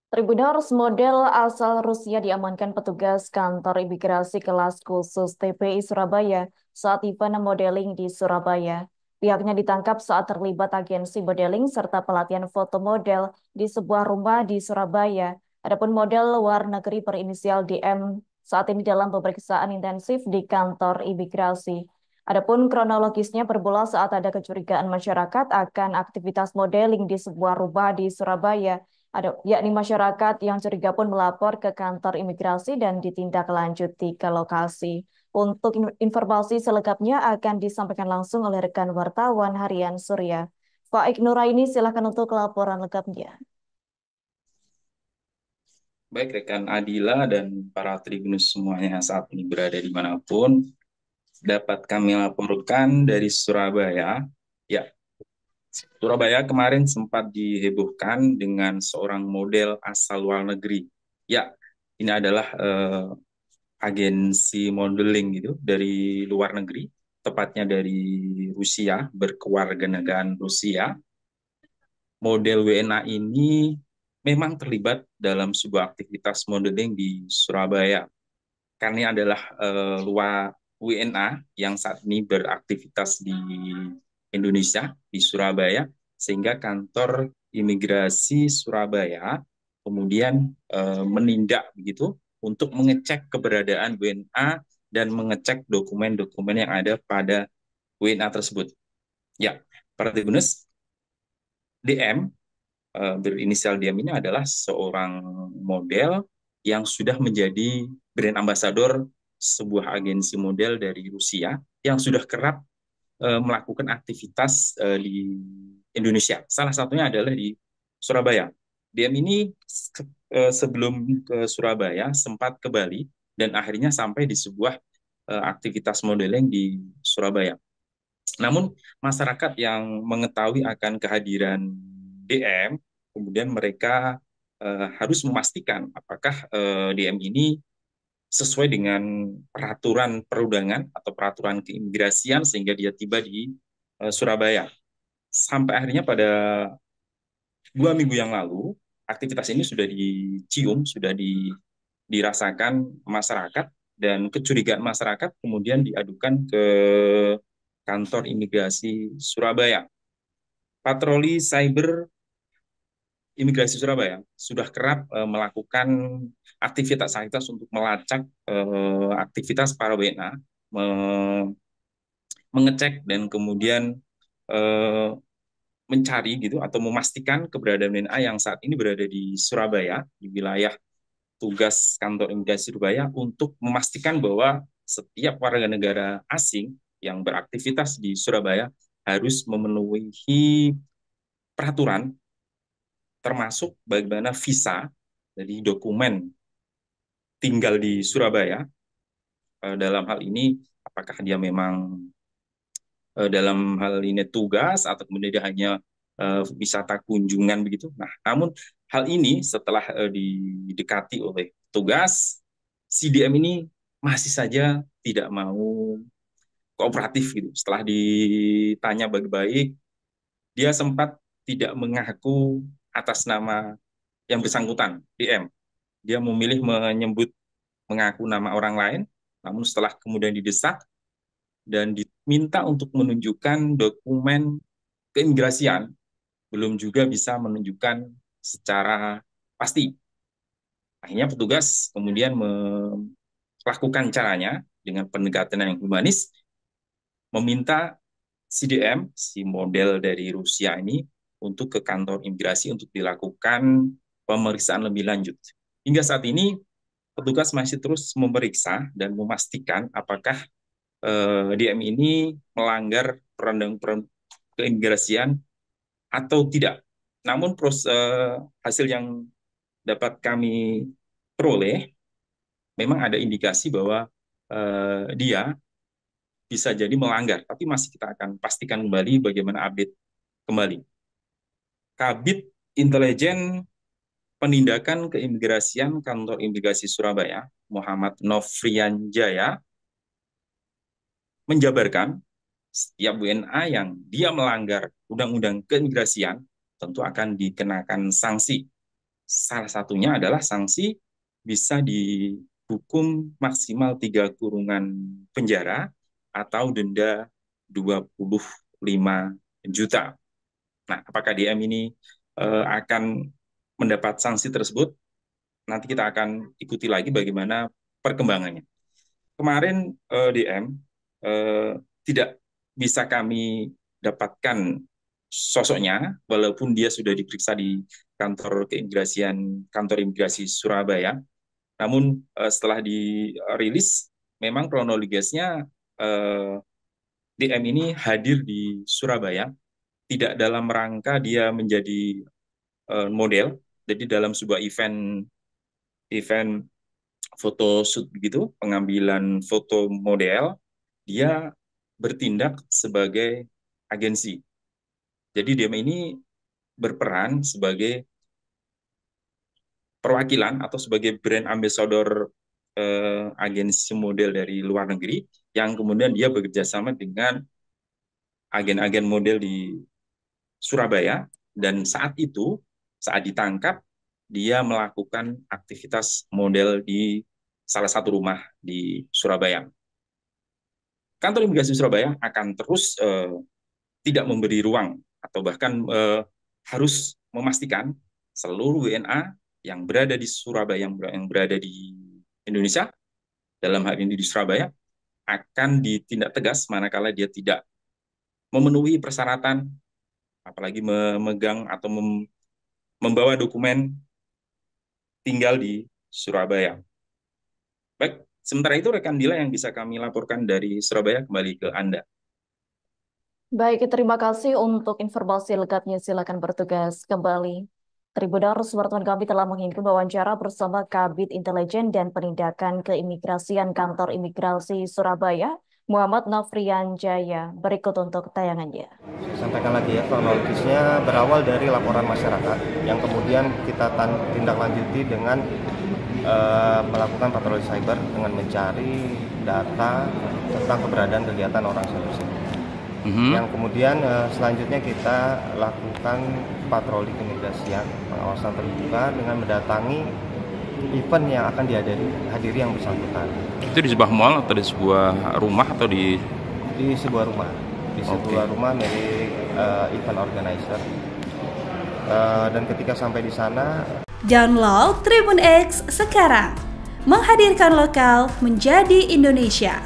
Tribuners model asal Rusia diamankan petugas kantor imigrasi kelas khusus TPI Surabaya saat event modeling di Surabaya. Pihaknya ditangkap saat terlibat agensi modeling serta pelatihan foto model di sebuah rumah di Surabaya. Adapun model luar negeri berinisial DM saat ini dalam pemeriksaan intensif di kantor imigrasi. Adapun kronologisnya bermula saat ada kecurigaan masyarakat akan aktivitas modeling di sebuah rumah di Surabaya, yakni masyarakat yang curiga pun melapor ke kantor imigrasi dan ditindaklanjuti ke lokasi. Untuk informasi selengkapnya akan disampaikan langsung oleh rekan wartawan Harian Surya. Faik Nuraini, silakan untuk laporan lengkapnya. Baik rekan Adila dan para tribunus semuanya saat ini berada dimanapun, dapat kami laporkan dari Surabaya. Ya, Surabaya kemarin sempat dihebohkan dengan seorang model asal luar negeri. Ya, ini adalah agensi modeling gitu dari luar negeri, tepatnya dari Rusia, berkewarganegaraan Rusia. Model WNA ini memang terlibat dalam sebuah aktivitas modeling di Surabaya. Kami adalah luar WNA yang saat ini beraktivitas di Indonesia, di Surabaya, sehingga kantor imigrasi Surabaya kemudian menindak begitu untuk mengecek keberadaan WNA dan mengecek dokumen-dokumen yang ada pada WNA tersebut. Ya, para tribunus, DM berinisial DM ini adalah seorang model yang sudah menjadi brand ambassador sebuah agensi model dari Rusia yang sudah kerap melakukan aktivitas di Indonesia. Salah satunya adalah di Surabaya. DM ini sebelum ke Surabaya sempat ke Bali dan akhirnya sampai di sebuah aktivitas modeling di Surabaya. Namun masyarakat yang mengetahui akan kehadiran DM, kemudian mereka harus memastikan apakah DM ini sesuai dengan peraturan perundangan atau peraturan keimigrasian sehingga dia tiba di Surabaya. Sampai akhirnya pada 2 minggu yang lalu, aktivitas ini sudah dicium, sudah dirasakan masyarakat, dan kecurigaan masyarakat kemudian diadukan ke kantor imigrasi Surabaya. Patroli cyber imigrasi Surabaya sudah kerap melakukan aktivitas-aktivitas untuk melacak aktivitas para WNA, mengecek dan kemudian eh, mencari gitu atau memastikan keberadaan WNA yang saat ini berada di Surabaya, di wilayah tugas kantor imigrasi Surabaya, untuk memastikan bahwa setiap warga negara asing yang beraktivitas di Surabaya harus memenuhi peraturan, termasuk bagaimana visa, jadi dokumen tinggal di Surabaya. Dalam hal ini apakah dia memang dalam hal ini tugas atau kemudian dia hanya wisata kunjungan begitu. Nah, namun hal ini setelah didekati oleh tugas, CDM ini masih saja tidak mau kooperatif gitu. Setelah ditanya baik-baik, dia sempat tidak mengaku atas nama yang bersangkutan, DM. Dia memilih menyebut mengaku nama orang lain, namun setelah kemudian didesak dan diminta untuk menunjukkan dokumen keimigrasian, belum juga bisa menunjukkan secara pasti. Akhirnya petugas kemudian melakukan caranya dengan pendekatan yang humanis, meminta CDM, si model dari Rusia ini, untuk ke kantor imigrasi untuk dilakukan pemeriksaan lebih lanjut. Hingga saat ini, petugas masih terus memeriksa dan memastikan apakah DM ini melanggar perundang-perundang keimigrasian atau tidak. Namun hasil yang dapat kami peroleh, memang ada indikasi bahwa dia bisa jadi melanggar, tapi masih kita akan pastikan kembali bagaimana update kembali. Kabid Intelijen Penindakan Keimigrasian Kantor Imigrasi Surabaya, Muhammad Nofrian Jaya, menjabarkan setiap WNA yang dia melanggar Undang-Undang Keimigrasian tentu akan dikenakan sanksi. salah satunya adalah sanksi bisa dihukum maksimal 3 kurungan penjara atau denda 25 juta. Nah, apakah DM ini akan mendapat sanksi tersebut? Nanti kita akan ikuti lagi bagaimana perkembangannya. Kemarin DM tidak bisa kami dapatkan sosoknya, walaupun dia sudah diperiksa di kantor imigrasi Surabaya. Namun setelah dirilis, memang kronologisnya DM ini hadir di Surabaya, tidak dalam rangka dia menjadi model, jadi dalam sebuah event foto shoot begitu, pengambilan foto model, dia bertindak sebagai agensi. Jadi dia ini berperan sebagai perwakilan atau sebagai brand ambassador agensi model dari luar negeri yang kemudian dia bekerja sama dengan agen-agen model di Surabaya, dan saat ditangkap, dia melakukan aktivitas model di salah satu rumah di Surabaya. Kantor imigrasi Surabaya akan terus tidak memberi ruang atau bahkan harus memastikan seluruh WNA yang berada di Surabaya, yang berada di Indonesia, dalam hal ini di Surabaya, akan ditindak tegas manakala dia tidak memenuhi persyaratan, apalagi memegang atau membawa dokumen tinggal di Surabaya. Baik, sementara itu rekan Dila yang bisa kami laporkan dari Surabaya, kembali ke Anda. Baik, terima kasih untuk informasi lengkapnya. Silakan bertugas kembali. Tribunars, wartawan kami telah menghimpun wawancara bersama Kabid Intelijen dan Penindakan Keimigrasian Kantor Imigrasi Surabaya, Muhammad Nofrian Jaya. Berikut untuk tayangannya. Saya sampaikan lagi ya, kronologisnya berawal dari laporan masyarakat yang kemudian kita tindak lanjuti dengan melakukan patroli cyber dengan mencari data tentang keberadaan kegiatan orang cyber. Yang kemudian selanjutnya kita lakukan patroli keimigrasian, pengawasan terbuka dengan mendatangi event yang akan dihadiri yang bersangkutan. Itu di sebuah mall atau di sebuah rumah atau di sebuah rumah, sebuah rumah milik event organizer. Dan ketika sampai di sana, download Tribun X sekarang, menghadirkan lokal menjadi Indonesia.